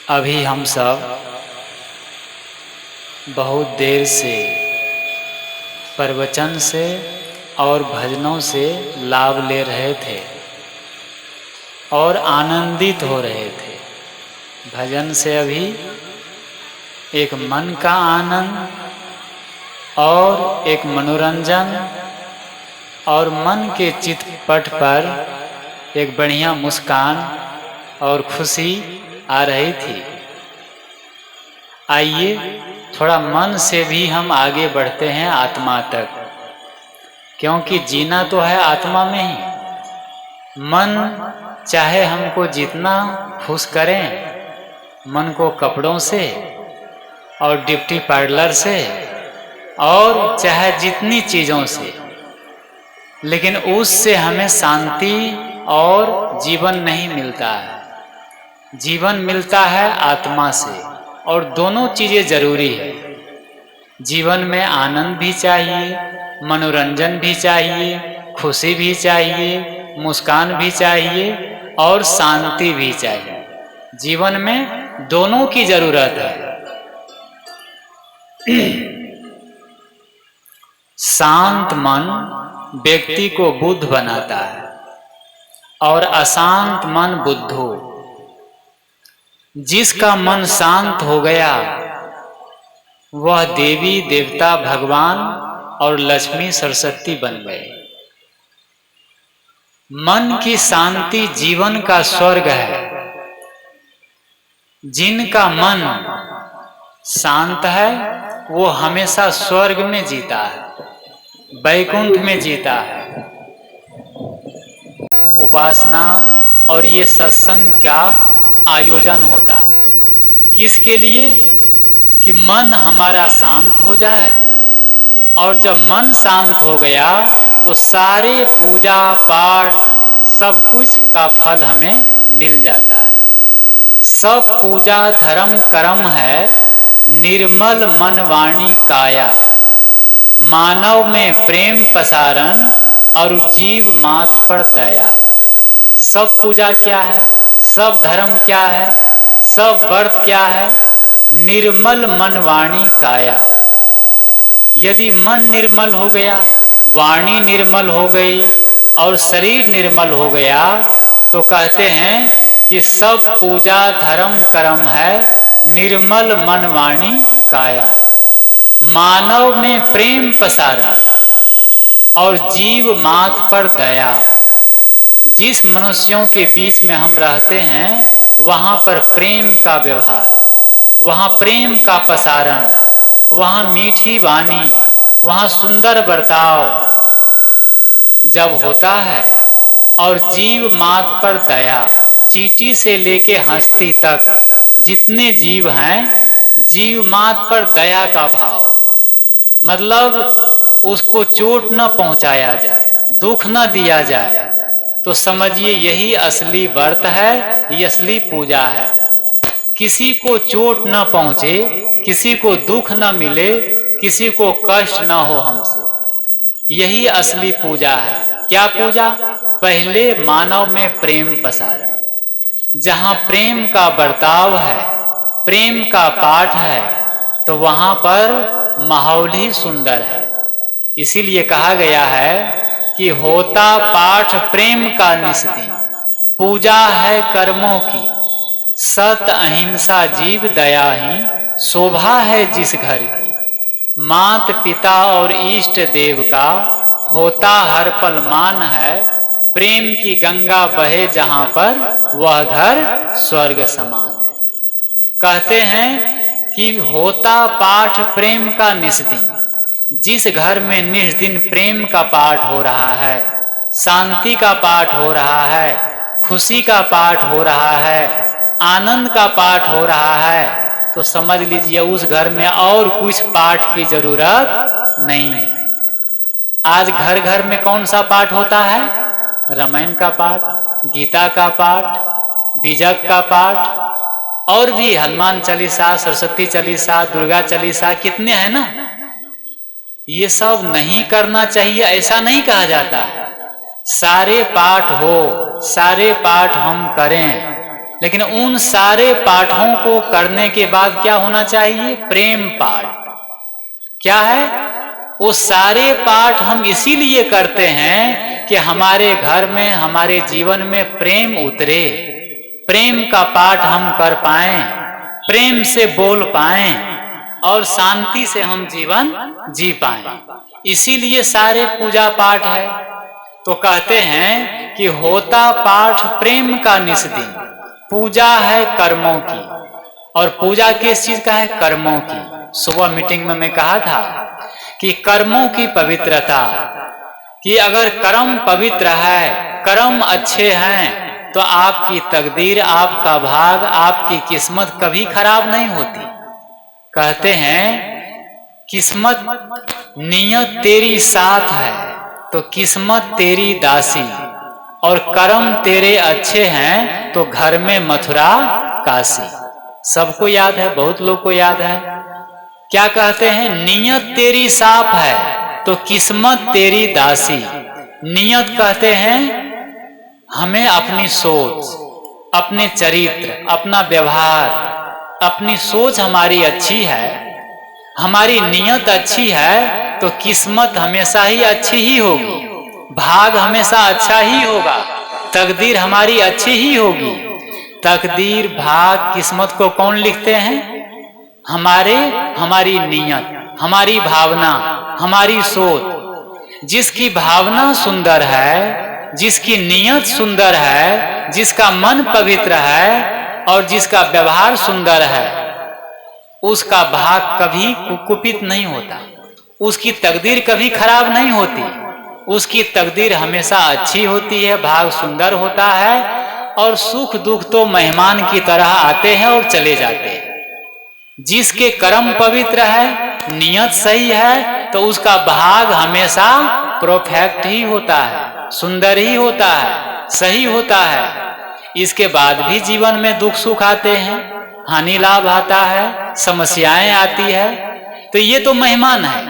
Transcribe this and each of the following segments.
अभी हम सब बहुत देर से प्रवचन से और भजनों से लाभ ले रहे थे और आनंदित हो रहे थे। भजन से अभी एक मन का आनंद और एक मनोरंजन और मन के चितपट पर एक बढ़िया मुस्कान और खुशी आ रही थी। आइए थोड़ा मन से भी हम आगे बढ़ते हैं आत्मा तक, क्योंकि जीना तो है आत्मा में ही। मन चाहे हमको जितना खुश करें, मन को कपड़ों से और ब्यूटी पार्लर से और चाहे जितनी चीज़ों से, लेकिन उससे हमें शांति और जीवन नहीं मिलता है। जीवन मिलता है आत्मा से, और दोनों चीज़ें जरूरी है। जीवन में आनंद भी चाहिए, मनोरंजन भी चाहिए, खुशी भी चाहिए, मुस्कान भी चाहिए और शांति भी चाहिए। जीवन में दोनों की जरूरत है। शांत मन व्यक्ति को बुद्ध बनाता है और अशांत मन बुद्धू। जिसका मन शांत हो गया वह देवी देवता भगवान और लक्ष्मी सरस्वती बन गए। मन की शांति जीवन का स्वर्ग है। जिनका मन शांत है वो हमेशा स्वर्ग में जीता है, वैकुंठ में जीता है। उपासना और ये सत्संग का आयोजन होता है किसके लिए? कि मन हमारा शांत हो जाए, और जब मन शांत हो गया तो सारे पूजा पाठ सब कुछ का फल हमें मिल जाता है। सब पूजा धर्म कर्म है निर्मल मन वाणी काया, मानव में प्रेम पसारन और जीव मात्र पर दया। सब पूजा क्या है, सब धर्म क्या है, सब व्रत क्या है? निर्मल मन वाणी काया। यदि मन निर्मल हो गया, वाणी निर्मल हो गई और शरीर निर्मल हो गया तो कहते हैं कि सब पूजा धर्म कर्म है निर्मल मन वाणी काया, मानव में प्रेम पसारन और जीव मात्र पर दया। जिस मनुष्यों के बीच में हम रहते हैं वहाँ पर प्रेम का व्यवहार, वहाँ प्रेम का पसारण, वहाँ मीठी वाणी, वहाँ सुंदर बर्ताव जब होता है, और जीव मात्र पर दया, चींटी से लेके हस्ती तक जितने जीव हैं जीव मात्र पर दया का भाव, मतलब उसको चोट न पहुंचाया जाए, दुख न दिया जाए। तो समझिए यही असली व्रत है, ये असली पूजा है। किसी को चोट न पहुंचे, किसी को दुख न मिले, किसी को कष्ट न हो हमसे, यही असली पूजा है। क्या पूजा? पहले मानव में प्रेम पसारा। जहाँ प्रेम का बर्ताव है, प्रेम का पाठ है, तो वहाँ पर माहौल ही सुंदर है। इसीलिए कहा गया है कि होता पाठ प्रेम का निस्दिन, पूजा है कर्मों की, सत अहिंसा जीव दया ही शोभा है जिस घर की। मात पिता और इष्ट देव का होता हर पल मान है, प्रेम की गंगा बहे जहाँ पर वह घर स्वर्ग समान है। कहते हैं कि होता पाठ प्रेम का निस्दिन, जिस घर में निस्दिन प्रेम का पाठ हो रहा है, शांति का पाठ हो रहा है, खुशी का पाठ हो रहा है, आनंद का पाठ हो रहा है, तो समझ लीजिए उस घर में और कुछ पाठ की जरूरत नहीं है। आज घर घर में कौन सा पाठ होता है? रामायण का पाठ, गीता का पाठ, बीजक का पाठ, और भी हनुमान चालीसा, सरस्वती चालीसा, दुर्गा चालीसा, कितने हैं ना। ये सब नहीं करना चाहिए ऐसा नहीं कहा जाता है। सारे पाठ हो, सारे पाठ हम करें, लेकिन उन सारे पाठों को करने के बाद क्या होना चाहिए? प्रेम पाठ। क्या है? वो सारे पाठ हम इसीलिए करते हैं कि हमारे घर में, हमारे जीवन में प्रेम उतरे, प्रेम का पाठ हम कर पाएं, प्रेम से बोल पाएं और शांति से हम जीवन जी पाएं। इसीलिए सारे पूजा पाठ है। तो कहते हैं कि होता पाठ प्रेम का निस्दिन, पूजा है कर्मों की। और पूजा किस चीज का है? कर्मों की। सुबह मीटिंग में मैं कहा था कि कर्मों की पवित्रता, कि अगर कर्म पवित्र है, कर्म अच्छे हैं, तो आपकी तकदीर, आपका भाग, आपकी किस्मत कभी खराब नहीं होती। कहते हैं किस्मत, नियत तेरी साथ है तो किस्मत तेरी दासी, और कर्म तेरे अच्छे हैं तो घर में मथुरा काशी। सबको याद है, बहुत लोग को याद है। क्या कहते हैं? नियत तेरी साफ है तो किस्मत तेरी दासी। नियत कहते हैं हमें अपनी सोच, अपने चरित्र, अपना व्यवहार, अपनी सोच हमारी अच्छी है, हमारी नियत अच्छी है तो किस्मत हमेशा ही अच्छी ही होगी, भाग हमेशा अच्छा ही होगा, तकदीर हमारी अच्छी ही होगी। तकदीर, भाग, किस्मत को कौन लिखते हैं? हमारी नियत, हमारी भावना, हमारी सोच। जिसकी भावना सुंदर है, जिसकी नियत सुंदर है, जिसका मन पवित्र है और जिसका व्यवहार सुंदर है, उसका भाग कभी कुपित नहीं होता, उसकी तकदीर कभी खराब नहीं होती, उसकी तकदीर हमेशा अच्छी होती है, भाग सुंदर होता है और सुख दुख तो मेहमान की तरह आते हैं और चले जाते हैं। जिसके कर्म पवित्र है, नियत सही है, तो उसका भाग हमेशा परफेक्ट ही होता है, सुंदर ही होता है, सही होता है। इसके बाद भी जीवन में दुख सुख आते हैं, हानि लाभ आता है, समस्याएं आती है, तो ये तो मेहमान है।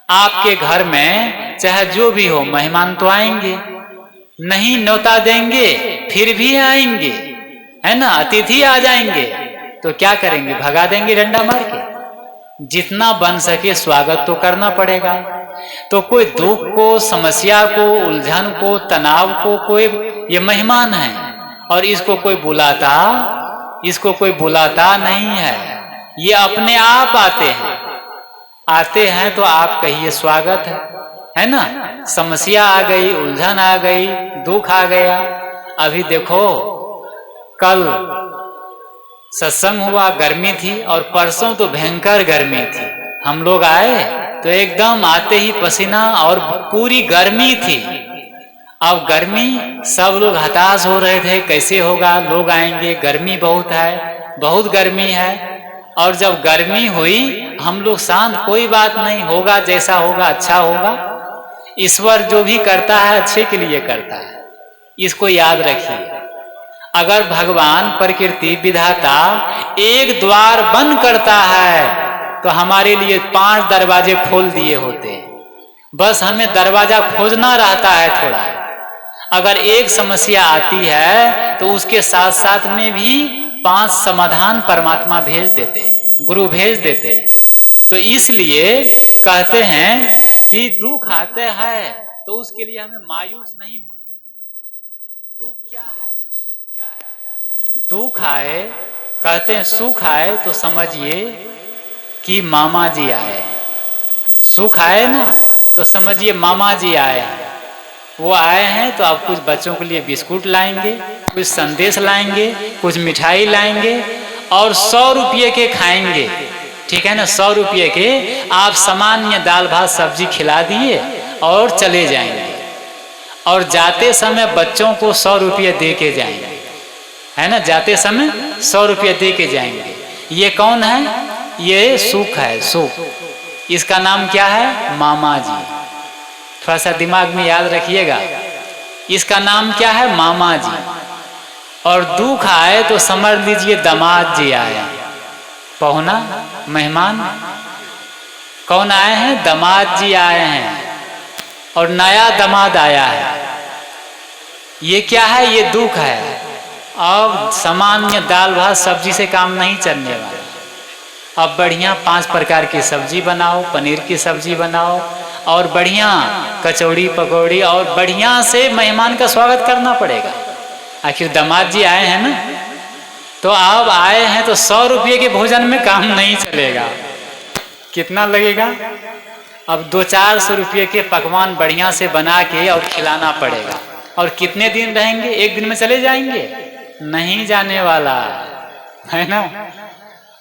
आपके घर में चाहे जो भी हो, मेहमान तो आएंगे, नहीं न्योता देंगे फिर भी आएंगे, है ना? अतिथि आ जाएंगे तो क्या करेंगे? भगा देंगे डंडा मार के। जितना बन सके स्वागत तो करना पड़ेगा। तो कोई दुख को, समस्या को, उलझन को, तनाव को, कोई ये मेहमान है और इसको कोई बुलाता नहीं है, ये अपने आप आते हैं तो आप कहिए स्वागत है ना? समस्या आ गई, उलझन आ गई, दुख आ गया। अभी देखो, कल सत्संग हुआ, गर्मी थी, और परसों तो भयंकर गर्मी थी। हम लोग आए तो एकदम आते ही पसीना और पूरी गर्मी थी। अब गर्मी, सब लोग हताश हो रहे थे, कैसे होगा, लोग आएंगे, गर्मी बहुत है, बहुत गर्मी है। और जब गर्मी हुई, हम लोग शांत, कोई बात नहीं, होगा जैसा होगा अच्छा होगा। ईश्वर जो भी करता है अच्छे के लिए करता है, इसको याद रखिए। अगर भगवान, प्रकृति, विधाता एक द्वार बंद करता है तो हमारे लिए 5 दरवाजे खोल दिए होते, बस हमें दरवाजा खोजना रहता है थोड़ा। अगर एक समस्या आती है तो उसके साथ साथ में भी 5 समाधान परमात्मा भेज देते हैं, गुरु भेज देते हैं। तो इसलिए कहते हैं कि दुख आते हैं तो उसके लिए हमें मायूस नहीं होना। दुख क्या है, सुख क्या है? दुख आए, कहते हैं सुख आए तो समझिए कि मामा जी आए। सुख आए ना तो समझिए मामा जी आए हैं। वो आए हैं तो आप कुछ बच्चों के लिए बिस्कुट लाएंगे, कुछ संदेश लाएंगे, कुछ मिठाई लाएंगे और 100 रुपये के खाएंगे, ठीक है ना? 100 रुपये के आप सामान्य दाल भात सब्जी खिला दिए और चले जाएंगे, और जाते समय बच्चों को 100 रुपये दे के जाएंगे, है ना? जाते समय 100 रुपये दे के जाएंगे। ये कौन है? ये सुख है, सुख। इसका नाम क्या है? मामा जी। थोड़ा सा दिमाग में याद रखिएगा, इसका नाम क्या है? मामा जी। और दुख आए तो समझ लीजिए दामाद जी आए। पहुना, मेहमान कौन आए हैं? दामाद जी आए हैं, और नया दामाद आया है। ये क्या है? ये दुख है। अब सामान्य दाल भात सब्जी से काम नहीं चलने वाला। अब बढ़िया 5 प्रकार की सब्जी बनाओ, पनीर की सब्जी बनाओ और बढ़िया कचौड़ी पकौड़ी और बढ़िया से मेहमान का स्वागत करना पड़ेगा। आखिर दामाद जी आए हैं ना, तो अब आए हैं तो 100 रुपये के भोजन में काम नहीं चलेगा। कितना लगेगा? अब 200-400 रुपये के पकवान बढ़िया से बना के और खिलाना पड़ेगा। और कितने दिन रहेंगे? एक दिन में चले जाएंगे? नहीं जाने वाला है ना।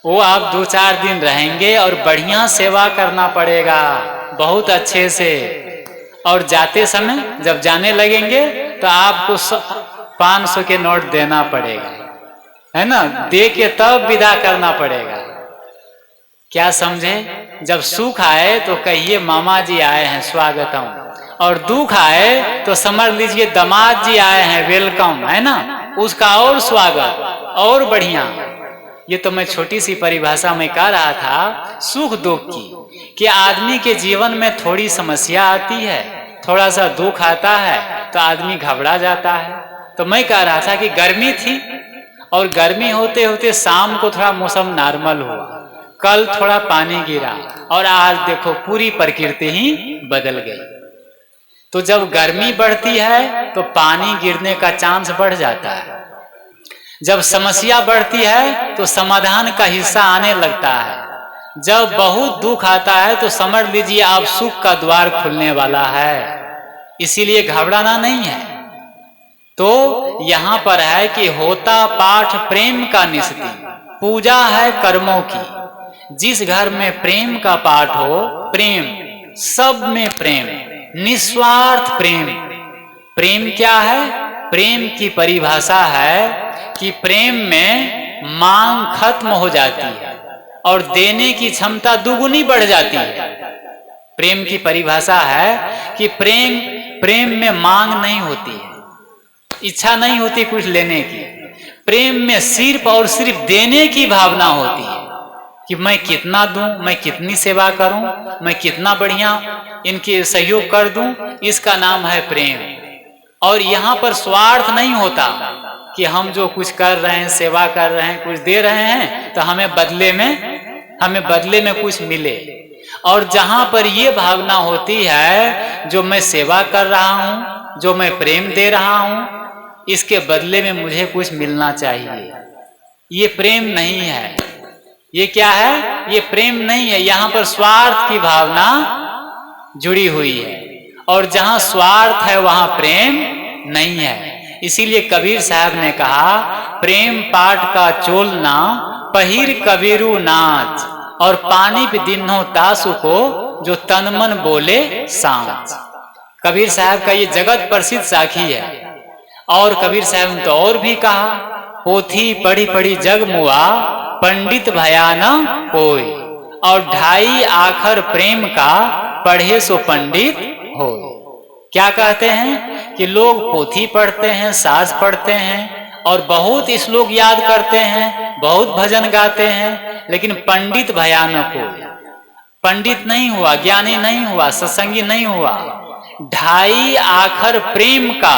वो आप 2-4 दिन रहेंगे और बढ़िया सेवा करना पड़ेगा बहुत अच्छे से। और जाते समय जब जाने लगेंगे तो आपको 500 के नोट देना पड़ेगा, है ना, दे के तब विदा करना पड़ेगा। क्या समझे? जब सुख आए तो कहिए मामा जी आए हैं स्वागतम, और दुख आए तो समझ लीजिए दामाद जी आए हैं वेलकम, है ना, उसका और स्वागत और बढ़िया। ये तो मैं छोटी सी परिभाषा में कह रहा था सुख दुख की, कि आदमी के जीवन में थोड़ी समस्या आती है, थोड़ा सा दुख आता है तो आदमी घबरा जाता है। तो मैं कह रहा था कि गर्मी थी और गर्मी होते होते शाम को थोड़ा मौसम नॉर्मल हुआ, कल थोड़ा पानी गिरा और आज देखो पूरी प्रकृति ही बदल गई। तो जब गर्मी बढ़ती है तो पानी गिरने का चांस बढ़ जाता है, जब समस्या बढ़ती है तो समाधान का हिस्सा आने लगता है, जब बहुत दुख आता है तो समझ लीजिए अब सुख का द्वार खुलने वाला है। इसीलिए घबराना नहीं है। तो यहाँ पर है कि होता पाठ प्रेम का निस्ती, पूजा है कर्मों की। जिस घर में प्रेम का पाठ हो, प्रेम, सब में प्रेम, निस्वार्थ प्रेम। प्रेम क्या है? प्रेम की परिभाषा है कि प्रेम में मांग खत्म हो जाती है और देने की क्षमता दुगुनी बढ़ जाती है। प्रेम की परिभाषा है कि प्रेम में मांग नहीं होती है, इच्छा नहीं होती कुछ लेने की। प्रेम में सिर्फ और सिर्फ देने की भावना होती है कि मैं कितना दूं, मैं कितनी सेवा करूं, मैं कितना बढ़िया इनके सहयोग कर दूं, इसका नाम है प्रेम। और यहाँ पर स्वार्थ नहीं होता कि हम जो कुछ कर रहे हैं, सेवा कर रहे हैं, कुछ दे रहे हैं तो हमें बदले में कुछ मिले। और जहां पर ये भावना होती है जो मैं सेवा कर रहा हूं, जो मैं प्रेम दे रहा हूं, इसके बदले में मुझे कुछ मिलना चाहिए, ये प्रेम नहीं है। ये क्या है? ये प्रेम नहीं है। यहाँ पर स्वार्थ की भावना जुड़ी हुई है और जहां स्वार्थ है वहां प्रेम नहीं है। इसीलिए कबीर साहब ने कहा, प्रेम पाट का चोलना पहिर कबीरू नाच, और पानी पे दिन्हो तासु को जो तन मन बोले सांच। कबीर साहब का ये जगत प्रसिद्ध साखी है। और कबीर साहब ने तो और भी कहा, पोथी पढ़ी पढ़ी जग मुआ, पंडित भया न कोई, और 2.5 आखर प्रेम का पढ़े सो पंडित हो। क्या कहते हैं कि लोग पोथी पढ़ते हैं, साज पढ़ते हैं और बहुत श्लोक याद करते हैं, बहुत भजन गाते हैं, लेकिन पंडित भया न कोई, पंडित नहीं हुआ, ज्ञानी नहीं हुआ, सत्संगी नहीं हुआ। 2.5 आखर प्रेम का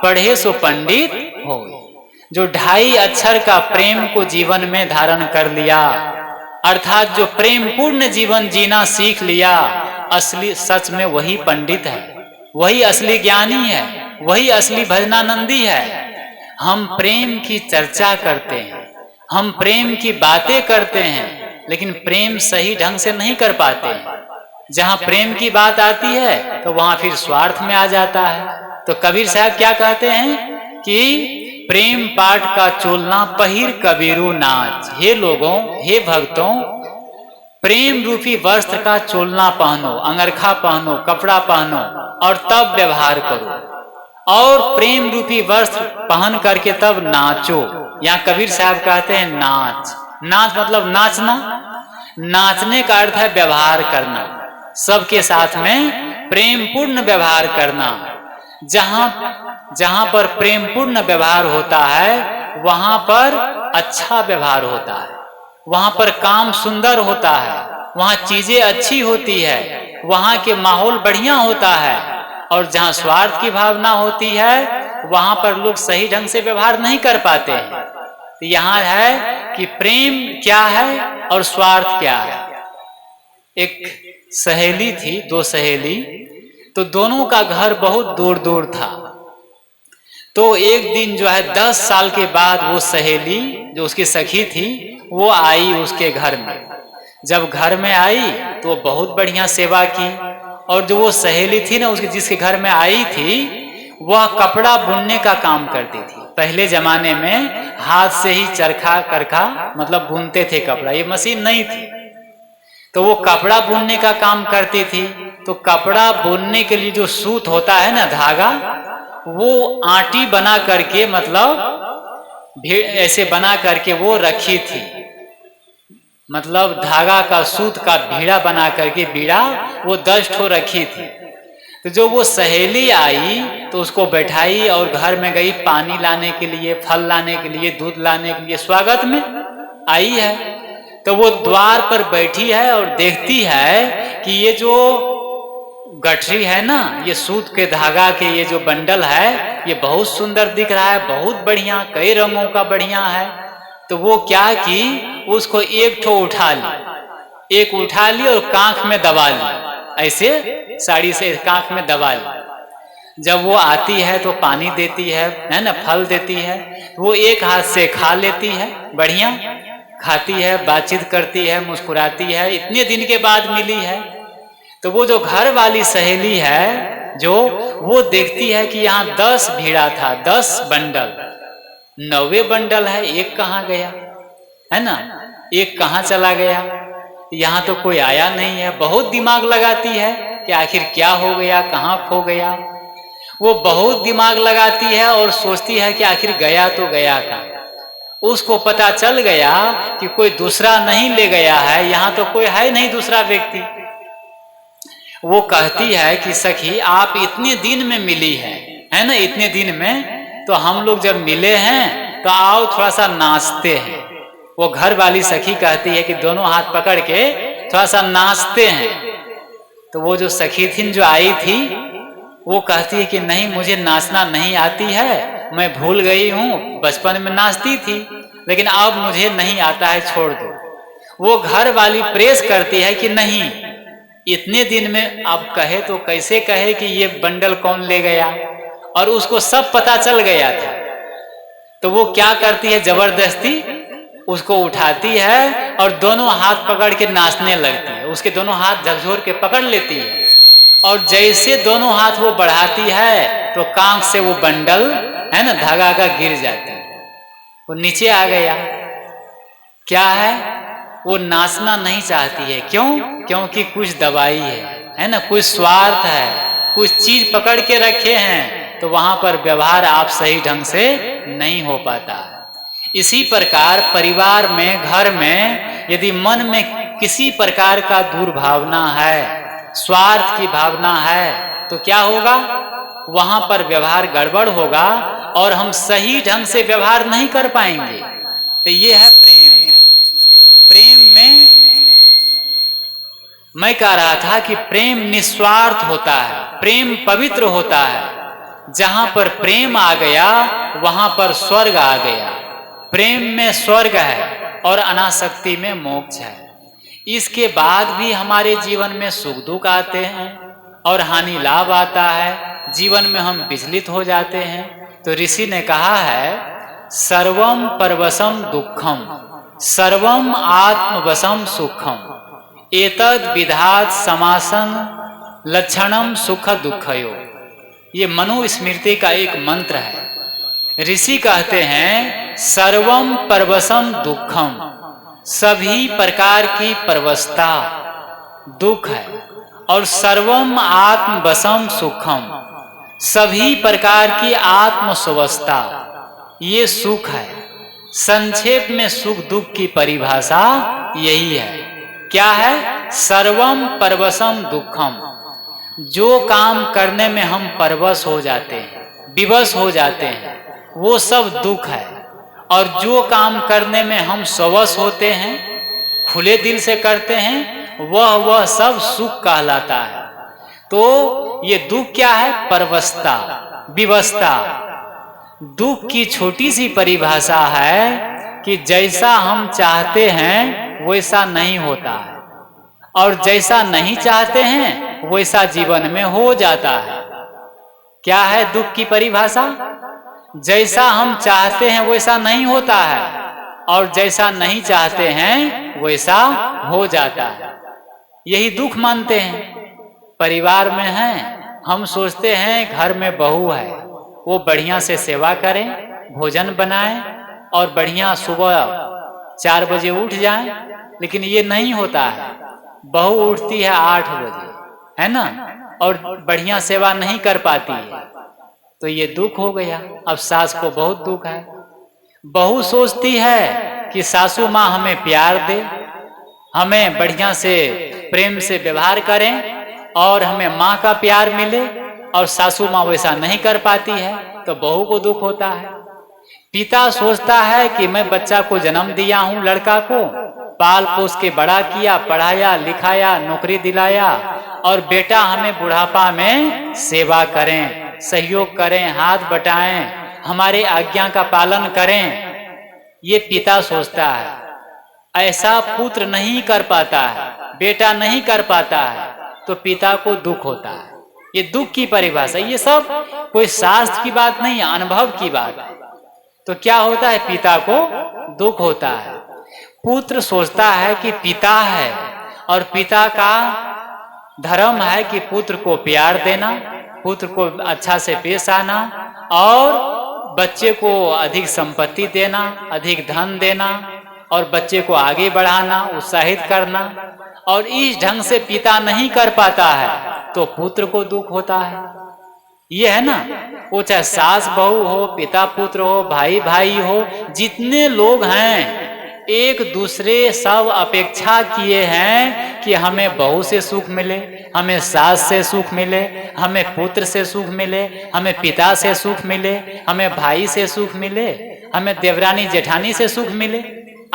पढ़े सो पंडित हो। जो 2.5 अक्षर का प्रेम को जीवन में धारण कर लिया, अर्थात जो प्रेम पूर्ण जीवन जीना सीख लिया, असली सच में वही पंडित है, वही असली ज्ञानी है, वही असली भजनानंदी है। हम प्रेम की चर्चा करते हैं, हम प्रेम की बातें करते हैं, लेकिन प्रेम सही ढंग से नहीं कर पाते हैं। जहां प्रेम की बात आती है तो वहां फिर स्वार्थ में आ जाता है। तो कबीर साहब क्या कहते हैं कि प्रेम पाठ का चोलना पहिर कबीरू नाच। हे लोगों, हे भक्तों, प्रेम रूपी वस्त्र का चोलना पहनो, अंगरखा पहनो, कपड़ा पहनो और तब व्यवहार करो। और प्रेम रूपी वस्त्र पहन करके तब नाचो। यहाँ कबीर साहब कहते हैं नाच। नाच मतलब नाचना। नाचने का अर्थ है व्यवहार करना, सबके साथ में प्रेम पूर्ण व्यवहार करना। जहां पर प्रेम पूर्ण व्यवहार होता है वहां पर अच्छा व्यवहार होता है, वहां पर काम सुंदर होता है, वहां चीजें अच्छी होती है, वहां के माहौल बढ़िया होता है। और जहां स्वार्थ की भावना होती है वहां पर लोग सही ढंग से व्यवहार नहीं कर पाते हैं। तो यहाँ है कि प्रेम क्या है और स्वार्थ क्या है। एक सहेली थी, दो सहेली, तो दोनों का घर बहुत दूर दूर था। तो एक दिन जो है 10 साल के बाद वो सहेली जो उसकी सखी थी वो आई उसके घर में। जब घर में आई तो बहुत बढ़िया सेवा की। और जो वो सहेली थी ना उसके जिसके घर में आई थी वह कपड़ा बुनने का काम करती थी। पहले जमाने में हाथ से ही चरखा करखा मतलब बुनते थे कपड़ा, ये मशीन नहीं थी। तो वो कपड़ा बुनने का काम करती थी। तो कपड़ा बुनने के लिए जो सूत होता है ना, धागा, वो आटी बना करके मतलब ऐसे बना करके वो रखी थी। मतलब धागा का सूत का भीड़ा बना करके बीड़ा वो 10 ठो रखी थी। तो जो वो सहेली आई तो उसको बैठाई और घर में गई पानी लाने के लिए, फल लाने के लिए, दूध लाने के लिए, स्वागत में आई है। तो वो द्वार पर बैठी है और देखती है कि ये जो गठरी है ना, ये सूत के धागा के ये जो बंडल है ये बहुत सुंदर दिख रहा है, बहुत बढ़िया, कई रंगों का बढ़िया है। तो वो क्या की, उसको एक ठो उठा ली, एक उठा ली और कांख में दबा ली, ऐसे साड़ी से कांख में दबा ली। जब वो आती है तो पानी देती है ना, फल देती है, वो एक हाथ से खा लेती है, बढ़िया खाती है, बातचीत करती है, मुस्कुराती है, इतने दिन के बाद मिली है। तो वो जो घर वाली सहेली है जो, वो देखती है कि यहाँ 10 भीड़ा था, 10 बंडल, 9वें बंडल है, एक कहाँ गया, है ना, एक कहाँ चला गया, यहाँ तो कोई आया नहीं है। बहुत दिमाग लगाती है कि आखिर क्या हो गया, कहाँ खो गया। वो बहुत दिमाग लगाती है और सोचती है कि आखिर गया तो गया कहाँ। उसको पता चल गया कि कोई दूसरा नहीं ले गया है, यहाँ तो कोई है नहीं दूसरा व्यक्ति। वो कहती है कि सखी आप इतने दिन में मिली है ना, इतने दिन में, तो हम लोग जब मिले हैं तो आओ थोड़ा सा नाचते हैं। वो घर वाली सखी कहती है कि दोनों हाथ पकड़ के थोड़ा सा नाचते हैं। तो वो जो सखी थी जो आई थी वो कहती है कि नहीं, मुझे नाचना नहीं आती है, मैं भूल गई हूँ, बचपन में नाचती थी लेकिन अब मुझे नहीं आता है, छोड़ दो। वो घर वाली प्रेस करती है कि नहीं, इतने दिन में अब कहे तो कैसे कहे कि ये बंडल कौन ले गया, और उसको सब पता चल गया था। तो वो क्या करती है, जबरदस्ती उसको उठाती है और दोनों हाथ पकड़ के नाचने लगती है। उसके दोनों हाथ झकझोर के पकड़ लेती है और जैसे दोनों हाथ वो बढ़ाती है तो कांख से वो बंडल है ना, धागा का गिर जाती है, वो नीचे आ गया। क्या है, वो नाचना नहीं चाहती है। क्यों? क्योंकि कुछ दबाई है ना, कुछ स्वार्थ है, कुछ चीज पकड़ के रखे हैं, तो वहां पर व्यवहार आप सही ढंग से नहीं हो पाता है। इसी प्रकार परिवार में, घर में यदि मन में किसी प्रकार का दुर्भावना है, स्वार्थ की भावना है, तो क्या होगा, वहां पर व्यवहार गड़बड़ होगा और हम सही ढंग से व्यवहार नहीं कर पाएंगे। तो ये है प्रेम। प्रेम में मैं कह रहा था कि प्रेम निस्वार्थ होता है, प्रेम पवित्र होता है। जहां पर प्रेम आ गया वहां पर स्वर्ग आ गया। प्रेम में स्वर्ग है और अनासक्ति में मोक्ष है। इसके बाद भी हमारे जीवन में सुख दुख आते हैं और हानि लाभ आता है, जीवन में हम विचलित हो जाते हैं। तो ऋषि ने कहा है, सर्वम परवशम दुखम सर्वम आत्मवशम सुखम एतद विधात समासन लक्षणम सुख दुखयो। ये मनुस्मृति का एक मंत्र है। ऋषि कहते हैं सर्वम परवशम दुखम, सभी प्रकार की परवशता दुख है, और सर्वम आत्मवशम सुखम, सभी प्रकार की आत्मस्वस्था ये सुख है। संक्षेप में सुख दुख की परिभाषा यही है। क्या है? सर्वम परवशम दुखम, जो काम करने में हम परवश हो जाते हैं, विवश हो जाते हैं, वो सब दुख है। और जो काम करने में हम स्वश होते हैं, खुले दिल से करते हैं, वह सब सुख कहलाता है। तो ये दुख क्या है? परवशता, विवशता, दुख की छोटी सी परिभाषा है कि जैसा हम चाहते हैं वैसा नहीं होता है, और जैसा नहीं चाहते हैं वैसा जीवन में हो जाता है। क्या है दुख की परिभाषा? जैसा हम चाहते हैं वैसा नहीं होता है, और जैसा नहीं चाहते हैं वैसा हो जाता है। यही दुख मानते हैं। परिवार में हैं, हम सोचते हैं घर में बहू है, वो बढ़िया से सेवा करें, भोजन बनाएं और बढ़िया सुबह 4 बजे उठ जाएं, लेकिन ये नहीं होता है। बहू उठती है 8 बजे, है ना, और बढ़िया सेवा नहीं कर पाती है, तो ये दुख हो गया। अब सास को बहुत दुख है। बहू सोचती है कि सासू माँ हमें प्यार दे, हमें बढ़िया से प्रेम से व्यवहार करें और हमें माँ का प्यार मिले, और सासू माँ वैसा नहीं कर पाती है, तो बहू को दुख होता है। पिता सोचता है कि मैं बच्चा को जन्म दिया हूँ, लड़का को पाल पोस के बड़ा किया, पढ़ाया लिखाया, नौकरी दिलाया, और बेटा हमें बुढ़ापा में सेवा करें, सहयोग करें, हाथ बटाएं, हमारे आज्ञा का पालन करें। ये पिता सोचता है। ऐसा पुत्र नहीं कर पाता है, बेटा नहीं कर पाता है, तो पिता को दुख होता है। ये दुख की परिभाषा। ये सब कोई शास्त्र की बात नहीं, अनुभव की बात है। तो क्या होता है? पिता को दुख होता है। पुत्र सोचता है कि पिता है, और पिता का धर्म है कि पुत्र को प्यार देना, पुत्र को अच्छा से पेश आना, और बच्चे को अधिक संपत्ति देना, अधिक धन देना, और बच्चे को आगे बढ़ाना, उत्साहित करना। और इस ढंग से पिता नहीं कर पाता है तो पुत्र को दुख होता है। ये है ना, वो चाहे सास बहू हो, पिता पुत्र हो, भाई भाई हो, जितने लोग हैं एक दूसरे सब अपेक्षा किए हैं कि हमें बहू से सुख मिले, हमें सास से सुख मिले, हमें पुत्र से सुख मिले, हमें पिता से सुख मिले, हमें भाई से सुख मिले, हमें देवरानी जेठानी से सुख मिले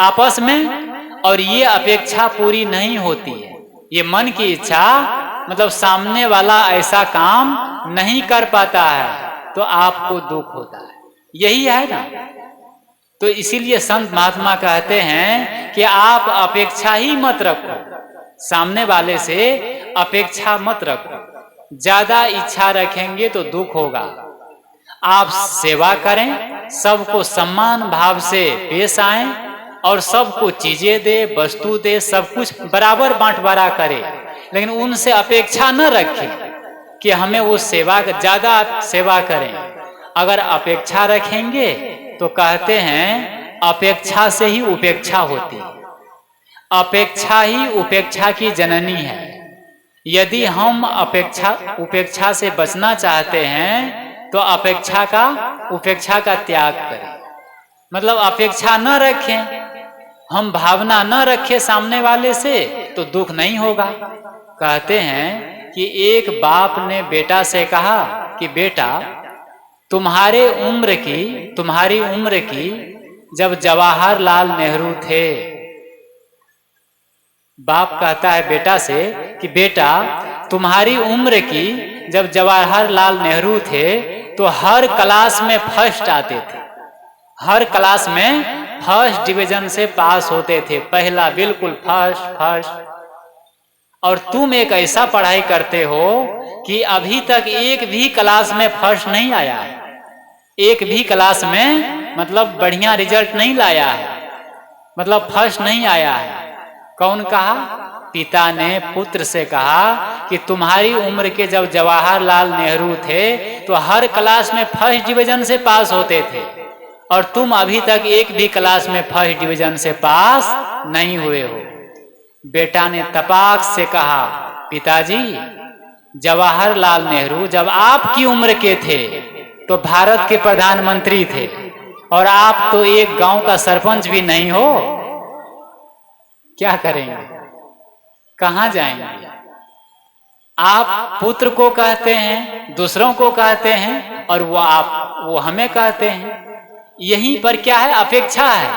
आपस में। और ये अपेक्षा पूरी नहीं होती है। ये मन की इच्छा, मतलब सामने वाला ऐसा काम नहीं कर पाता है तो आपको दुख होता है। यही है ना। तो इसीलिए संत महात्मा कहते हैं कि आप अपेक्षा ही मत रखो, सामने वाले से अपेक्षा मत रखो। ज्यादा इच्छा रखेंगे तो दुख होगा। आप सेवा करें, सबको सम्मान भाव से पेश आएं, और सबको चीजें दे, वस्तु दे, सब कुछ बराबर बांटवारा करे, लेकिन उनसे अपेक्षा न रखें कि हमें वो सेवा ज्यादा सेवा करें। अगर अपेक्षा रखेंगे तो कहते हैं अपेक्षा से ही उपेक्षा होती है। अपेक्षा ही उपेक्षा की जननी है। यदि हम उपेक्षा से बचना चाहते हैं तो उपेक्षा का त्याग करें। मतलब अपेक्षा न रखें, हम भावना न रखें सामने वाले से, तो दुख नहीं होगा। कहते हैं कि एक बाप ने बेटा से कहा कि बेटा, तुम्हारी उम्र की जब जवाहरलाल नेहरू थे, बाप कहता है बेटा से कि बेटा, तुम्हारी उम्र की जब जवाहरलाल नेहरू थे तो हर क्लास में फर्स्ट आते थे, हर क्लास में फर्स्ट डिवीजन से पास होते थे, पहला बिल्कुल फर्स्ट। और तुम एक ऐसा पढ़ाई करते हो कि अभी तक एक भी क्लास में फर्स्ट नहीं आया है, एक भी क्लास में मतलब बढ़िया रिजल्ट नहीं लाया है, मतलब फर्स्ट नहीं आया है। कौन कहा? पिता ने पुत्र से कहा कि तुम्हारी उम्र के जब जवाहरलाल नेहरू थे तो हर क्लास में फर्स्ट डिवीजन से पास होते थे, और तुम अभी तक एक भी क्लास में फर्स्ट डिवीजन से पास नहीं हुए हो। बेटा ने तपाक से कहा, पिताजी, जवाहरलाल नेहरू जब आपकी उम्र के थे तो भारत के प्रधानमंत्री थे, और आप तो एक गांव का सरपंच भी नहीं हो। क्या करेंगे? कहां जाएंगे? आप पुत्र को कहते हैं, दूसरों को कहते हैं, और वो हमें कहते हैं। यहीं पर क्या है? अपेक्षा है।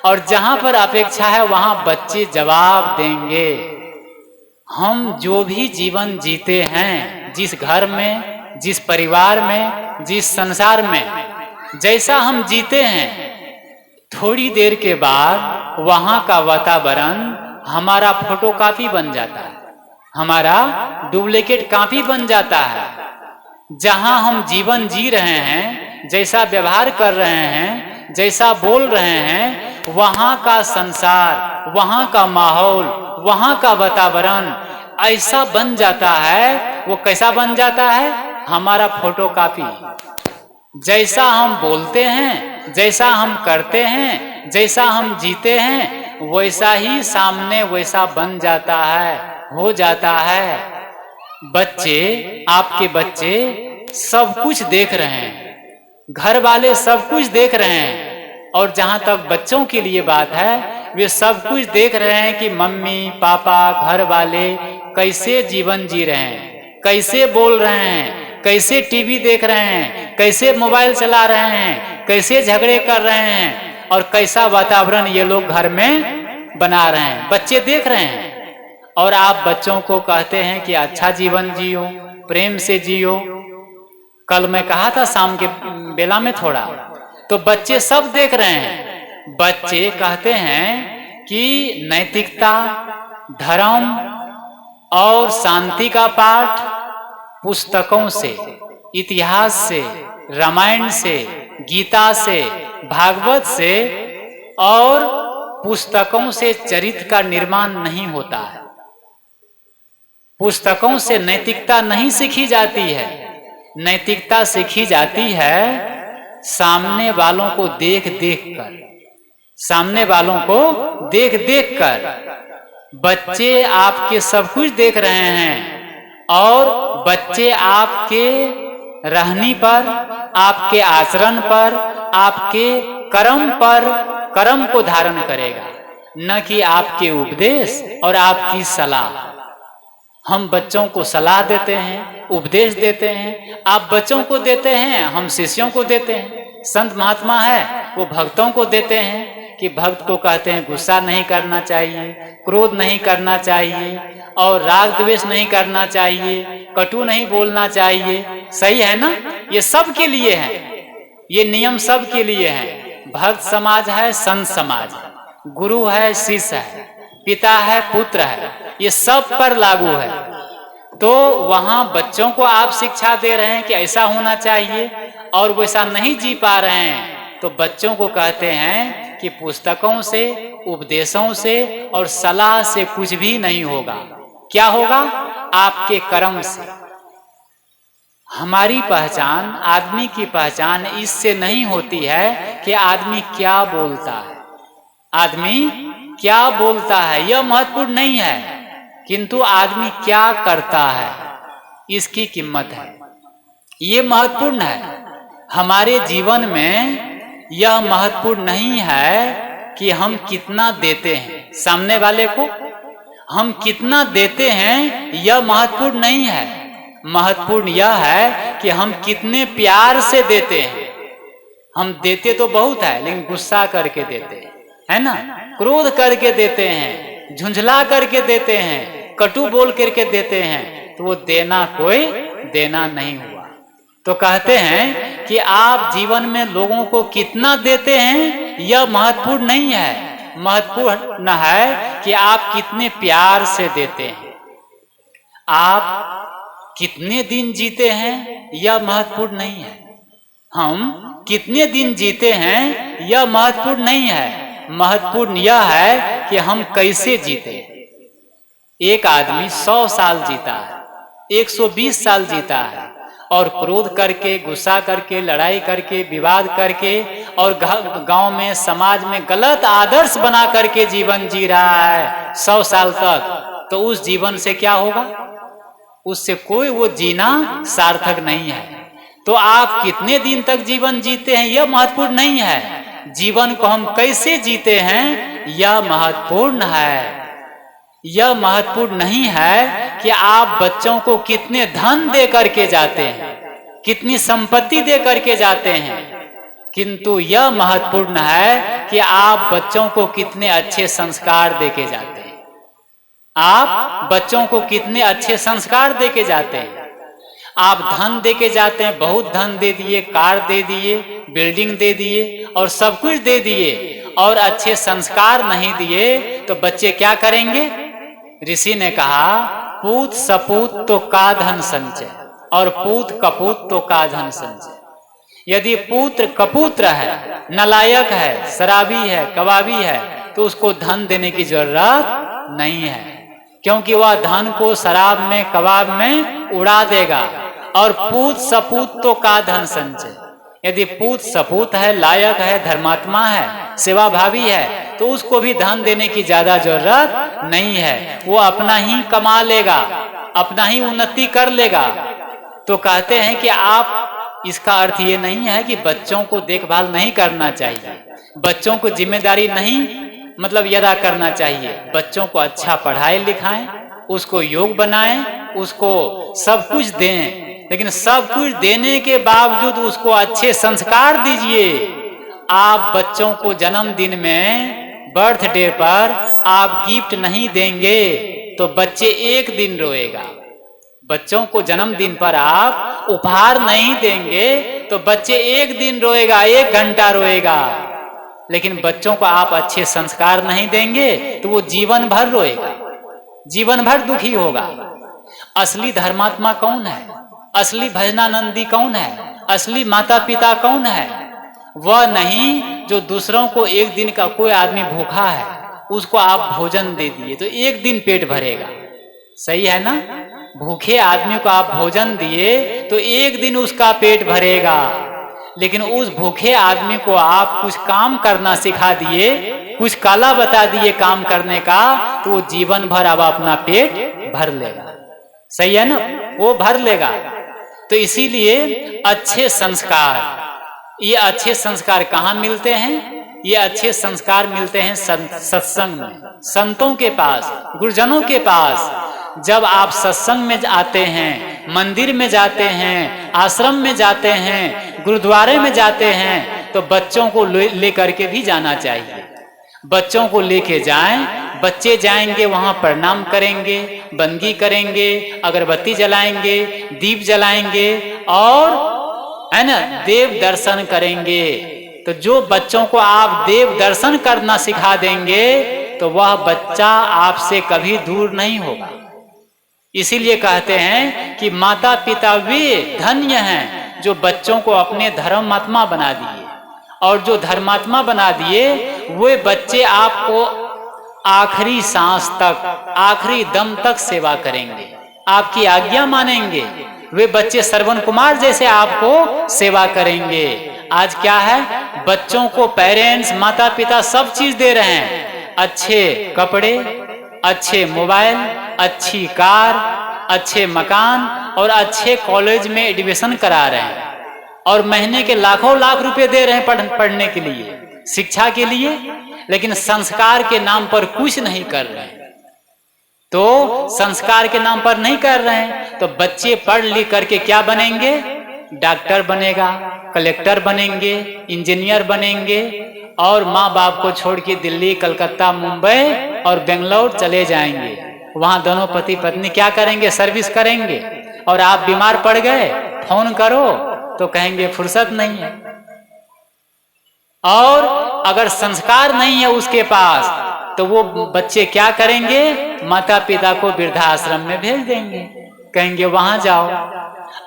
और जहां पर अपेक्षा है वहां बच्चे जवाब देंगे। हम जो भी जीवन जीते हैं, जिस घर में, जिस परिवार में, जिस संसार में, जैसा हम जीते हैं थोड़ी देर के बाद वहां का वातावरण हमारा फोटोकॉपी बन जाता है, हमारा डुप्लीकेट कॉपी बन जाता है। जहां हम जीवन जी रहे हैं, जैसा व्यवहार कर रहे हैं, जैसा बोल रहे हैं, वहां का संसार, वहां का माहौल, वहां का वातावरण ऐसा बन जाता है। वो कैसा बन जाता है? हमारा फोटोकॉपी। जैसा हम बोलते हैं, जैसा हम करते हैं, जैसा हम जीते हैं, वैसा ही सामने वैसा बन जाता है, हो जाता है। बच्चे, आपके बच्चे सब कुछ देख रहे हैं, घर वाले सब कुछ देख रहे हैं, और जहां तक बच्चों के लिए बात है, वे सब कुछ देख रहे हैं कि मम्मी पापा घर वाले कैसे जीवन जी रहे हैं, कैसे बोल रहे हैं, कैसे टीवी देख रहे हैं, कैसे मोबाइल चला रहे हैं, कैसे झगड़े कर रहे हैं, और कैसा वातावरण ये लोग घर में बना रहे हैं। बच्चे देख रहे हैं, और आप बच्चों को कहते हैं कि अच्छा जीवन जियो, प्रेम से जियो। कल मैं कहा था शाम के बेला में थोड़ा, तो बच्चे सब देख रहे हैं। बच्चे कहते हैं कि नैतिकता, धर्म और शांति का पाठ पुस्तकों से, इतिहास से, रामायण से, गीता से, भागवत से और पुस्तकों से चरित्र का निर्माण नहीं होता है। पुस्तकों से नैतिकता नहीं सीखी जाती है। नैतिकता सीखी जाती है सामने वालों को देख देख कर, सामने वालों को देख देख कर। बच्चे आपके सब कुछ देख रहे हैं, और बच्चे आपके रहनी पर, आपके आचरण पर, आपके कर्म पर, कर्म को धारण करेगा, न कि आपके उपदेश और आपकी सलाह। हम बच्चों को सलाह देते हैं, उपदेश देते हैं, आप बच्चों को देते हैं, हम शिष्यों को देते हैं। संत महात्मा है वो भक्तों को देते हैं कि भक्त को कहते हैं गुस्सा नहीं करना चाहिए, क्रोध नहीं करना चाहिए, और राग द्वेष नहीं करना चाहिए, कटु नहीं बोलना चाहिए। सही है ना? ये सब के लिए है, ये नियम सब के लिए है। भक्त समाज है, संत समाज है, गुरु है, शिष्य है, पिता है, पुत्र है, ये सब पर लागू है। तो वहां बच्चों को आप शिक्षा दे रहे हैं कि ऐसा होना चाहिए, और वैसा नहीं जी पा रहे हैं, तो बच्चों को कहते हैं कि पुस्तकों से, उपदेशों से और सलाह से कुछ भी नहीं होगा। क्या होगा? आपके कर्म से। हमारी पहचान, आदमी की पहचान इससे नहीं होती है कि आदमी क्या बोलता है, आदमी क्या बोलता है यह महत्वपूर्ण नहीं है, किंतु आदमी क्या करता है इसकी कीमत है, ये महत्वपूर्ण है। हमारे जीवन में यह महत्वपूर्ण नहीं है कि हम कितना देते हैं सामने वाले को, हम कितना देते हैं यह महत्वपूर्ण नहीं है। महत्वपूर्ण यह है कि हम कितने प्यार से देते हैं। हम देते तो बहुत है, लेकिन गुस्सा करके देते हैं, है ना? क्रोध करके देते हैं, झुंझला करके देते हैं, कटु बोल करके देते हैं, तो वो देना कोई देना नहीं हुआ। तो कहते हैं कि आप जीवन में लोगों को कितना देते हैं यह महत्वपूर्ण नहीं है, महत्वपूर्ण है कि आप कितने प्यार से देते हैं। आप कितने दिन जीते हैं यह महत्वपूर्ण नहीं है, हम कितने दिन जीते हैं यह महत्वपूर्ण नहीं है। महत्वपूर्ण यह है कि हम कैसे जीते। एक आदमी 100 साल जीता है, 120 साल जीता है, और क्रोध करके, गुस्सा करके, लड़ाई करके, विवाद करके, और गांव में, समाज में गलत आदर्श बना करके जीवन जी रहा है 100 साल तक, तो उस जीवन से क्या होगा? उससे कोई वो जीना सार्थक नहीं है। तो आप कितने दिन तक जीवन जीते हैं यह महत्वपूर्ण नहीं है, जीवन को हम कैसे जीते हैं यह महत्वपूर्ण है। यह महत्वपूर्ण नहीं है कि आप बच्चों को कितने धन दे करके जाते हैं, कितनी संपत्ति दे करके जाते हैं, किंतु यह महत्वपूर्ण है कि आप बच्चों को कितने अच्छे संस्कार दे के जाते हैं। आप बच्चों को कितने अच्छे संस्कार दे के जाते हैं। आप धन दे के जाते हैं, बहुत धन दे दिए, कार दे दिए, बिल्डिंग दे दिए और सब कुछ दे दिए और अच्छे संस्कार नहीं दिए तो बच्चे क्या करेंगे? ऋषि ने कहा पूत सपूत तो का धन संचय और पूत कपूत तो का धन संचय। यदि पुत्र कपुत्र है, नालायक है, शराबी है, कबाबी है, तो उसको धन देने की जरूरत नहीं है, क्योंकि वह धन को शराब में, कबाब में उड़ा देगा। और पूत सपूत तो का धन संचय, यदि पूत सपूत है, लायक है, धर्मात्मा है, सेवाभावी है, तो उसको भी धन देने की ज्यादा जरूरत नहीं है, वो अपना ही कमा लेगा, अपना ही उन्नति कर लेगा। तो कहते हैं कि आप, इसका अर्थ ये नहीं है कि बच्चों को देखभाल नहीं करना चाहिए, बच्चों को जिम्मेदारी नहीं मतलब अदा करना चाहिए। बच्चों को अच्छा पढ़ाएं लिखाएं, उसको योग बनाएं, उसको सब कुछ दें, लेकिन सब कुछ देने के बावजूद उसको अच्छे संस्कार दीजिए। आप बच्चों को जन्मदिन में, बर्थडे पर आप गिफ्ट नहीं देंगे तो बच्चे एक दिन रोएगा। बच्चों को जन्मदिन पर आप उपहार नहीं देंगे तो बच्चे एक दिन रोएगा, 1 घंटा रोएगा। लेकिन बच्चों को आप अच्छे संस्कार नहीं देंगे तो वो जीवन भर रोएगा, जीवन भर दुखी होगा। असली धर्मात्मा कौन है? असली भजनानंदी कौन है? असली माता पिता कौन है? वह नहीं जो दूसरों को, एक दिन का कोई आदमी भूखा है उसको आप भोजन दे दिए तो एक दिन पेट भरेगा, सही है ना? भूखे आदमी को आप भोजन दिए तो एक दिन उसका पेट भरेगा, लेकिन उस भूखे आदमी को आप कुछ काम करना सिखा दिए, कुछ कला बता दिए काम करने का, तो वो जीवन भर अब अपना पेट भर लेगा, सही है ना? वो भर लेगा। तो इसीलिए अच्छे संस्कार, ये अच्छे संस्कार कहाँ मिलते हैं? ये अच्छे संस्कार मिलते हैं सत्संग में, संतों के पास, गुरुजनों के पास। जब आप सत्संग में आते हैं, मंदिर में जाते हैं, आश्रम में जाते हैं, गुरुद्वारे में जाते हैं, तो बच्चों को लेकर के भी जाना चाहिए। बच्चों को लेके जाएं, बच्चे जाएंगे वहां प्रणाम करेंगे, बंदगी करेंगे, अगरबत्ती जलाएंगे, दीप जलाएंगे और है ना देव दर्शन करेंगे। तो जो बच्चों को आप देव दर्शन करना सिखा देंगे तो वह बच्चा आपसे कभी दूर नहीं होगा। इसीलिए कहते हैं कि माता पिता वे धन्य हैं जो बच्चों को अपने धर्मात्मा बना दिए, और जो धर्मात्मा बना दिए वे बच्चे आपको आखिरी सांस तक, आखिरी दम तक सेवा करेंगे, आपकी आज्ञा मानेंगे। वे बच्चे श्रवण कुमार जैसे आपको सेवा करेंगे। आज क्या है, बच्चों को पेरेंट्स, माता पिता सब चीज दे रहे हैं, अच्छे कपड़े, अच्छे मोबाइल, अच्छी कार, अच्छे मकान और अच्छे कॉलेज में एडमिशन करा रहे हैं, और महीने के लाखों लाख रुपए दे रहे हैं पढ़ने के लिए, शिक्षा के लिए, लेकिन संस्कार के नाम पर कुछ नहीं कर रहे हैं। तो संस्कार के नाम पर नहीं कर रहे हैं तो बच्चे पढ़ लिख करके क्या बनेंगे? डॉक्टर बनेगा, कलेक्टर बनेंगे, इंजीनियर बनेंगे, और माँ बाप को छोड़ के दिल्ली, कलकत्ता, मुंबई और बेंगलोर चले जाएंगे। वहां दोनों पति पत्नी क्या करेंगे? सर्विस करेंगे। और आप बीमार पड़ गए, फोन करो तो कहेंगे फुर्सत नहीं है। और अगर संस्कार नहीं है उसके पास तो वो बच्चे क्या करेंगे? माता पिता को वृद्धाश्रम में भेज देंगे, कहेंगे वहां जाओ।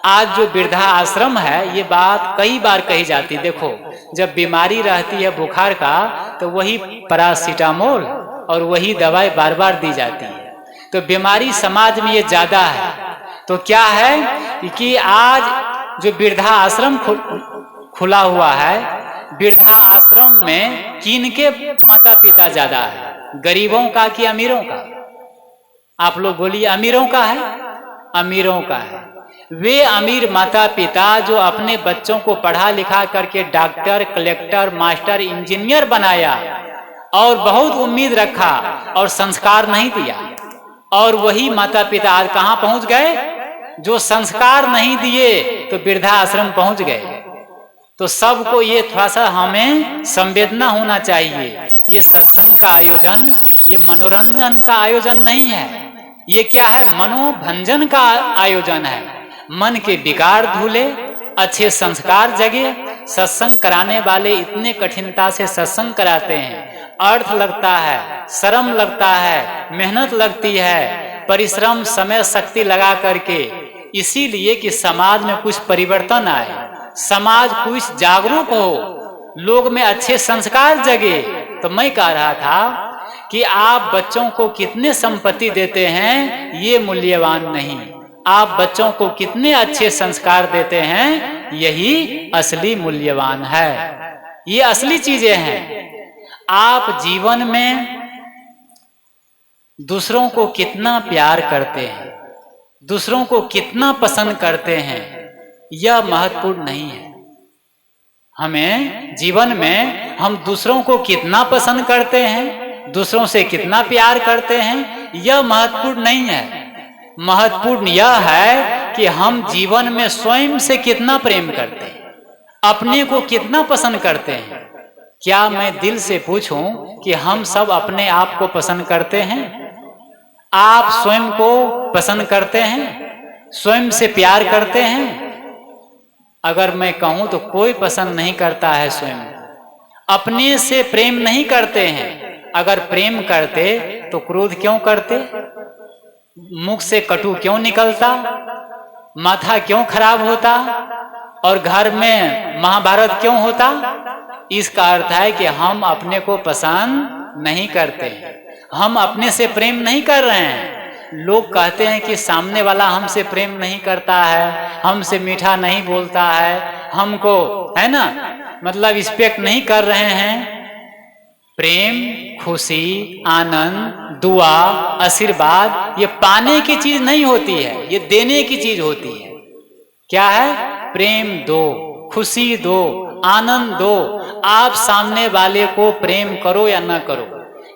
आज जो वृद्धा आश्रम है, ये बात कई बार कही जाती, देखो जब बीमारी रहती है बुखार का तो वही पैरासीटामोल और वही दवाई बार बार दी जाती है। तो बीमारी समाज में ये ज्यादा है। तो क्या है कि आज जो वृद्धा आश्रम खुला हुआ है, वृद्धा आश्रम में किनके माता पिता ज्यादा है? गरीबों का कि अमीरों का? आप लोग बोलिए, अमीरों का है? अमीरों का है। वे अमीर माता पिता जो अपने बच्चों को पढ़ा लिखा करके डॉक्टर, कलेक्टर, मास्टर, इंजीनियर बनाया और बहुत उम्मीद रखा और संस्कार नहीं दिया, और वही माता पिता आज कहां पहुंच गए? जो संस्कार नहीं दिए तो वृद्धाश्रम पहुंच गए। तो सबको ये थोड़ा सा हमें संवेदना होना चाहिए। ये सत्संग का आयोजन, ये मनोरंजन का आयोजन नहीं है, ये क्या है? मनोभंजन का आयोजन है। मन के विकार धुले, अच्छे संस्कार जगे, सत्संग कराने वाले इतने कठिनता से सत्संग कराते हैं, अर्थ लगता है, श्रम लगता है, मेहनत लगती है, परिश्रम समय शक्ति लगा करके, इसीलिए कि समाज में कुछ परिवर्तन आए, समाज कुछ जागरूक हो, लोग में अच्छे संस्कार जगे। तो मैं कह रहा था कि आप बच्चों को कितने संपत्ति देते हैं ये मूल्यवान नहीं, आप बच्चों को कितने अच्छे संस्कार देते हैं यही असली मूल्यवान है, ये असली चीजें हैं। आप जीवन में दूसरों को कितना प्यार करते हैं, दूसरों को कितना पसंद करते हैं, यह महत्वपूर्ण नहीं है। हमें जीवन में हम दूसरों को कितना पसंद करते हैं, दूसरों से कितना प्यार करते हैं, यह महत्वपूर्ण नहीं है। महत्वपूर्ण यह है कि हम जीवन में स्वयं से कितना प्रेम करते हैं, अपने को कितना पसंद करते हैं। क्या मैं दिल से पूछूं कि हम सब अपने आप को पसंद करते हैं? आप स्वयं को पसंद करते हैं, स्वयं से प्यार करते हैं? अगर मैं कहूं तो कोई पसंद नहीं करता है, स्वयं अपने से प्रेम नहीं करते हैं। अगर प्रेम करते तो क्रोध क्यों करते, मुख से कटु क्यों निकलता, माथा क्यों खराब होता और घर में महाभारत क्यों होता? इसका अर्थ है कि हम अपने को पसंद नहीं करते, हम अपने से प्रेम नहीं कर रहे हैं। लोग कहते हैं कि सामने वाला हमसे प्रेम नहीं करता है, हमसे मीठा नहीं बोलता है, हमको है ना मतलब रिस्पेक्ट नहीं कर रहे हैं। प्रेम, खुशी, आनंद, दुआ, आशीर्वाद ये पाने की चीज नहीं होती है, ये देने की चीज होती है। क्या है? प्रेम दो, खुशी दो, आनंद दो। आप सामने वाले को प्रेम करो या ना करो,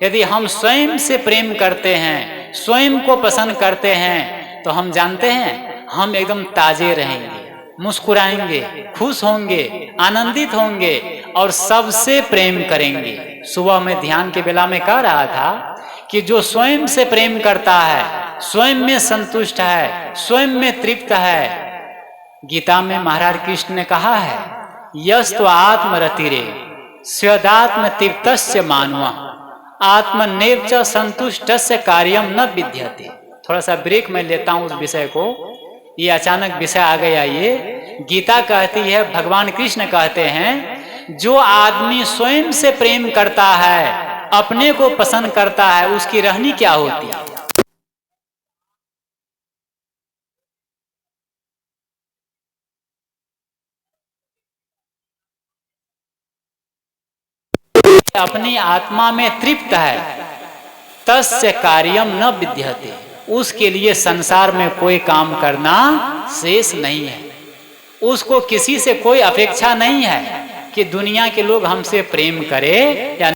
यदि हम स्वयं से प्रेम करते हैं, स्वयं को पसंद करते हैं, तो हम जानते हैं हम एकदम ताजे रहेंगे, मुस्कुराएंगे, खुश होंगे, आनंदित होंगे और सबसे प्रेम करेंगे। सुबह में ध्यान के बेला में कह रहा था कि जो स्वयं से प्रेम करता है, स्वयं में संतुष्ट है, स्वयं में तृप्त है, गीता में महाराज कृष्ण ने कहा है यस्तु आत्मरतिरे स्वेदात्म तृप्तस्य मानवा आत्मनेव च संतुष्टस्य कार्यम न विद्यते। थोड़ा सा ब्रेक मैं लेता हूं उस विषय को, ये अचानक विषय आ गया। ये गीता कहती है, भगवान कृष्ण कहते हैं जो आदमी स्वयं से प्रेम करता है, अपने को पसंद करता है, उसकी रहनी क्या होती है? अपनी आत्मा में तृप्त है, तस्य कार्यम न विद्यते, उसके लिए संसार में कोई काम करना शेष नहीं है। उसको किसी से कोई अपेक्षा नहीं है कि दुनिया के लोग हमसे प्रेम करें या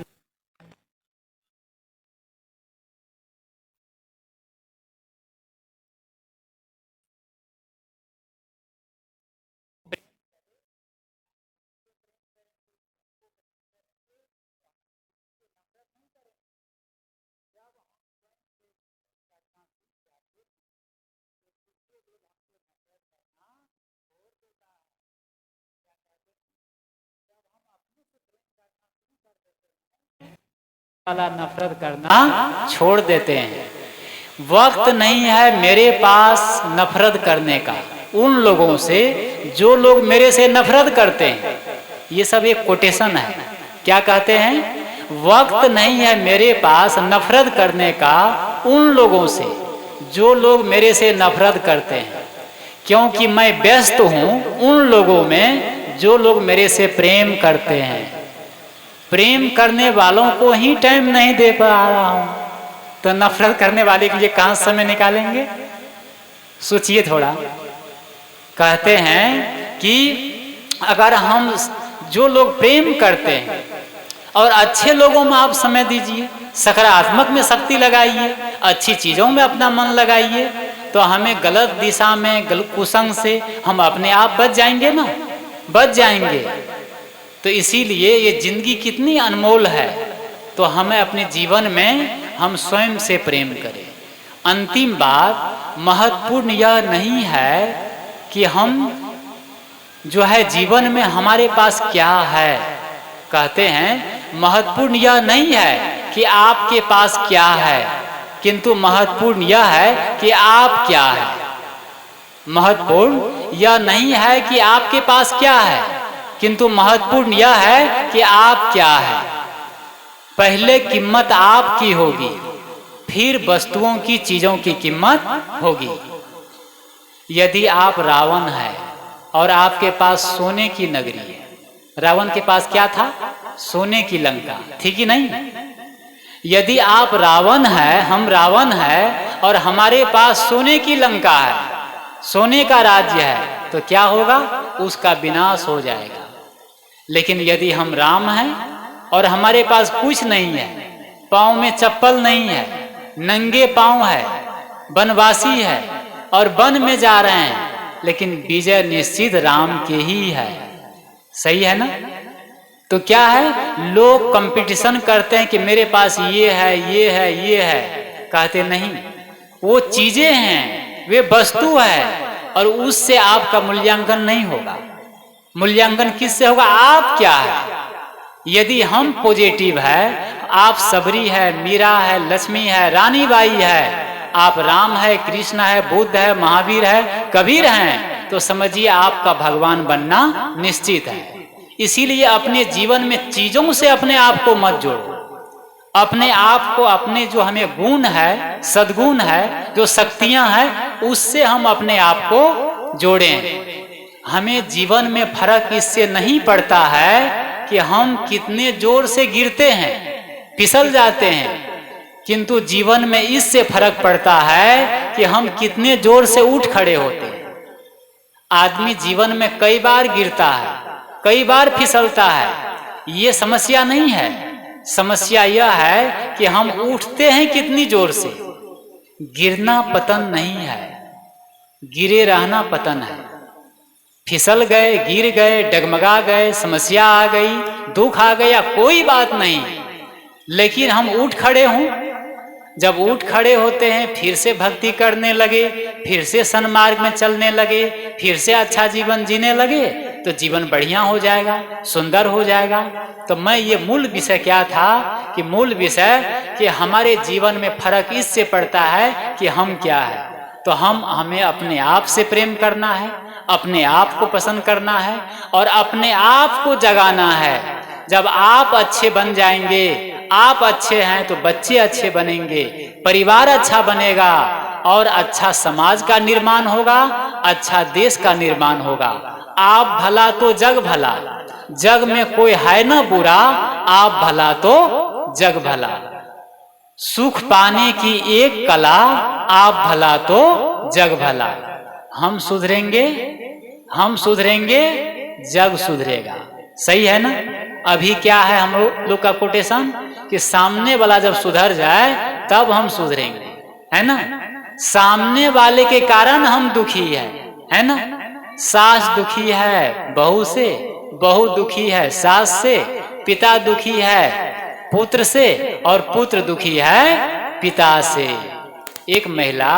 वाला नफरत करना छोड़ देते हैं। वक्त नहीं है मेरे पास नफरत करने का उन लोगों से जो लोग मेरे से नफरत करते हैं। ये सब एक कोटेशन है। क्या कहते हैं? वक्त नहीं है मेरे पास नफरत करने का उन लोगों से जो लोग मेरे से नफरत करते हैं, क्योंकि मैं व्यस्त हूं उन लोगों में जो लोग मेरे से प्रेम करते हैं। प्रेम करने वालों को ही टाइम नहीं दे पा रहा हूं, तो नफरत करने वाले के लिए कहां समय निकालेंगे? सोचिए थोड़ा। कहते हैं कि अगर हम जो लोग प्रेम करते हैं और अच्छे लोगों में आप समय दीजिए, सकारात्मक में शक्ति लगाइए, अच्छी चीजों में अपना मन लगाइए, तो हमें गलत दिशा में कुसंग से हम अपने आप बच जाएंगे ना, बच जाएंगे। तो इसीलिए ये जिंदगी कितनी अनमोल है, तो हमें अपने जीवन में हम स्वयं से प्रेम करें। अंतिम बात महत्वपूर्ण यह नहीं है कि हम जो है जीवन में हमारे पास क्या है। कहते हैं महत्वपूर्ण यह नहीं है कि आपके पास क्या है, किंतु महत्वपूर्ण यह है कि आप क्या है। महत्वपूर्ण यह नहीं है कि आपके पास क्या है, किंतु महत्वपूर्ण यह है कि आप क्या है। पहले कीमत आपकी होगी, फिर वस्तुओं की, चीजों की कीमत होगी। यदि आप रावण है और आपके पास सोने की नगरी है, रावण के पास क्या था? सोने की लंका थी कि नहीं? यदि आप रावण है, हम रावण है और हमारे पास सोने की लंका है, सोने का राज्य है, तो क्या होगा? उसका विनाश हो जाएगा। लेकिन यदि हम राम हैं और हमारे पास कुछ नहीं है, पाँव में चप्पल नहीं है, नंगे पाँव है, वनवासी है और वन में जा रहे हैं, लेकिन विजय निश्चित राम के ही है। सही है ना? तो क्या है, लोग कंपटीशन करते हैं कि मेरे पास ये है, ये है, ये है। कहते नहीं, वो चीजें हैं, वे वस्तु है और उससे आपका मूल्यांकन नहीं होगा। मूल्यांकन किससे होगा? आप क्या है। यदि हम पॉजिटिव है, आप सबरी है, मीरा है, लक्ष्मी है, रानी बाई है, आप राम है, कृष्ण है, बुद्ध है, महावीर है, कबीर हैं, तो समझिए आपका भगवान बनना निश्चित है। इसीलिए अपने जीवन में चीजों से अपने आप को मत जोड़ो। अपने आप को, अपने जो हमें गुण है, सद्गुण है, जो शक्तियां हैं, उससे हम अपने आप को जोड़ें। हमें जीवन में फर्क इससे नहीं पड़ता है कि हम कितने जोर से गिरते हैं, फिसल जाते हैं, किंतु जीवन में इससे फर्क पड़ता है कि हम कितने जोर से उठ खड़े होते हैं। आदमी जीवन में कई बार गिरता है, कई बार फिसलता है, ये समस्या नहीं है। समस्या यह है कि हम उठते हैं कितनी जोर से। गिरना पतन नहीं है, गिरे रहना पतन है। फिसल गए, गिर गए, डगमगा गए, समस्या आ गई, दुख आ गया, कोई बात नहीं, लेकिन हम उठ खड़े हों। जब उठ खड़े होते हैं, फिर से भक्ति करने लगे, फिर से सन्मार्ग में चलने लगे, फिर से अच्छा जीवन जीने लगे, तो जीवन बढ़िया हो जाएगा, सुंदर हो जाएगा। तो मैं ये मूल विषय क्या था कि मूल विषय कि हमारे जीवन में फर्क इससे पड़ता है कि हम क्या है। तो हमें अपने आप से प्रेम करना है, अपने आप को पसंद करना है और अपने आप को जगाना है। जब आप अच्छे बन जाएंगे, आप अच्छे हैं तो बच्चे अच्छे बनेंगे, परिवार अच्छा बनेगा और अच्छा समाज का निर्माण होगा, अच्छा देश का निर्माण होगा। आप भला तो जग भला, जग में कोई है ना बुरा, आप भला तो जग भला। सुख पाने की एक कला, आप भला तो जग भला। हम सुधरेंगे, हम सुधरेंगे, जग सुधरेगा। सही है ना? अभी क्या है हम लोग का कोटेशन कि सामने वाला जब सुधर जाए तब हम सुधरेंगे, है ना? सामने वाले के कारण हम दुखी है ना? सास दुखी है बहू से, बहू दुखी है सास से, पिता दुखी है पुत्र से और पुत्र दुखी है पिता से। एक महिला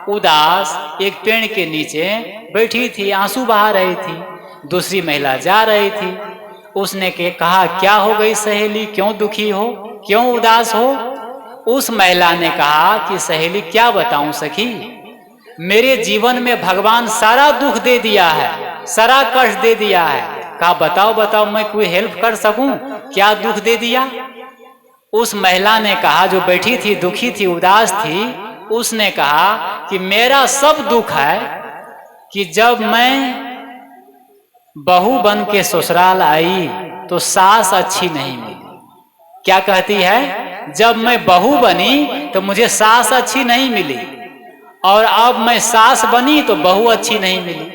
उदास एक पेड़ के नीचे बैठी थी, आंसू बहा रही थी। दूसरी महिला जा रही थी, उसने कहा क्या हो गई सहेली, क्यों दुखी हो, क्यों उदास हो? उस महिला ने कहा कि सहेली क्या बताऊं सखी, मेरे जीवन में भगवान सारा दुख दे दिया है, सारा कष्ट दे दिया है। कहा बताओ बताओ, मैं कोई हेल्प कर सकूं, क्या दुख दे दिया? उस महिला ने कहा, जो बैठी थी दुखी थी उदास थी, उसने कहा कि मेरा सब दुख है कि जब मैं बहू बन के ससुराल आई तो सास अच्छी नहीं मिली। क्या कहती है? जब मैं बहू बनी तो मुझे सास अच्छी नहीं मिली और अब मैं सास बनी तो बहू अच्छी नहीं मिली।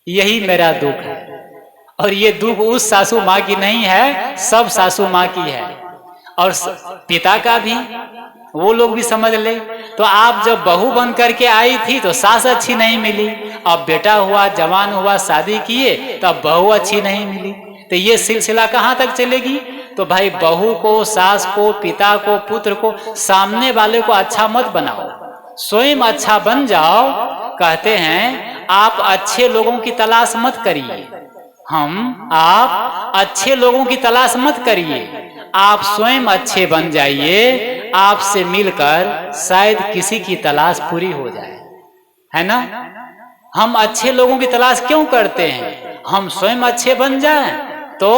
यही मेरा दुख है। और ये दुख उस सासू माँ की नहीं है, सब सासू माँ की है और पिता का भी, वो लोग भी समझ ले। तो आप जब बहू बन करके आई थी तो सास अच्छी नहीं मिली, अब बेटा हुआ, जवान हुआ, शादी किए तब बहू अच्छी नहीं मिली, तो ये सिलसिला कहाँ तक चलेगी? तो भाई बहू को, सास को, पिता को, पुत्र को, सामने वाले को अच्छा मत बनाओ, स्वयं अच्छा बन जाओ। कहते हैं आप अच्छे लोगों की तलाश मत करिए। आप अच्छे लोगों की तलाश मत करिए, आप स्वयं अच्छे बन जाइए। आपसे मिलकर शायद किसी की तलाश पूरी हो जाए, है ना। हम अच्छे लोगों की तलाश क्यों करते हैं? हम स्वयं अच्छे बन जाएं तो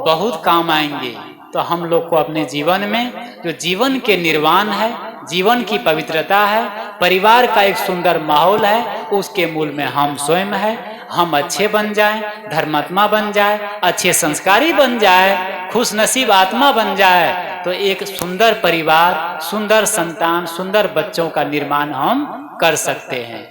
बहुत काम आएंगे। तो हम लोग को अपने जीवन में जो जीवन के निर्वाण है, जीवन की पवित्रता है, परिवार का एक सुंदर माहौल है, उसके मूल में हम स्वयं है। हम अच्छे बन जाएं, धर्मात्मा बन जाए, अच्छे संस्कारी बन जाए, खुश नसीब आत्मा बन जाए, तो एक सुंदर परिवार, सुंदर संतान, सुंदर बच्चों का निर्माण हम कर सकते हैं।